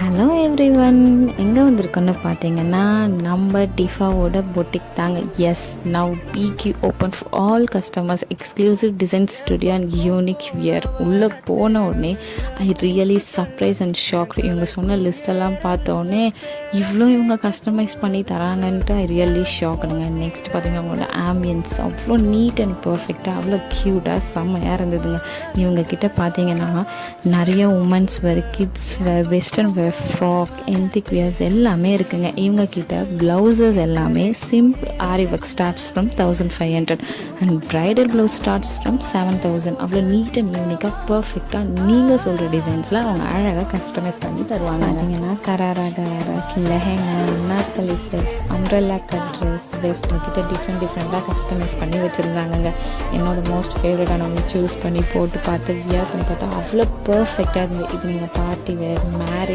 Hello everyone, எங்கே வந்திருக்கோன்னு பார்த்தீங்கன்னா நம்ம டிஃபாவோட பொட்டிக் தாங்க. எஸ், நவ் பிக்யூ open for all customers, exclusive design studio and unique wear. உள்ளே போன உடனே I really surprise and shock. இவங்க சொன்ன லிஸ்டெல்லாம் பார்த்த உடனே இவ்வளோ இவங்க கஸ்டமைஸ் பண்ணி தராங்கன்ட்டு ஐ ரியலி ஷாக்குங்க. நெக்ஸ்ட் பார்த்தீங்கன்னா அவங்களோட ஆம்பியன்ஸ் அவ்வளோ நீட் அண்ட் பர்ஃபெக்டாக, அவ்வளோ க்யூட்டாக செம்மையாக இருந்ததுங்க. இவங்க கிட்ட பார்த்தீங்கன்னா நிறைய women's wear, kids wear, western wear, frock, என்திக் வியர்ஸ் எல்லாமே இருக்குங்க. இவங்க கிட்ட ப்ளவுசஸ் எல்லாமே simple aari work starts from 1500 and bridal blouse starts from 7000. அவ்வளோ நீட் அண்ட் யூனிக்காக பர்ஃபெக்டாக நீங்கள் சொல்கிற டிசைன்ஸில் அவங்க அழகாக கஸ்டமைஸ் பண்ணி தருவாங்க. பார்த்தீங்கன்னா gharara ghararas, lehenga, Anarkali sets, umbrella cut dress, vest கிட்ட டிஃப்ரெண்ட்டாக கஸ்டமைஸ் பண்ணி வச்சுருந்தாங்கங்க. என்னோட மோஸ்ட் ஃபேவரட்டாக நம்ம சூஸ் பண்ணி போட்டு பார்த்து வியர் பண்ணி பார்த்தா அவ்வளோ பர்ஃபெக்டாக இருந்தது. இது நீங்கள் பார்ட்டி வேர், மேரேஜ்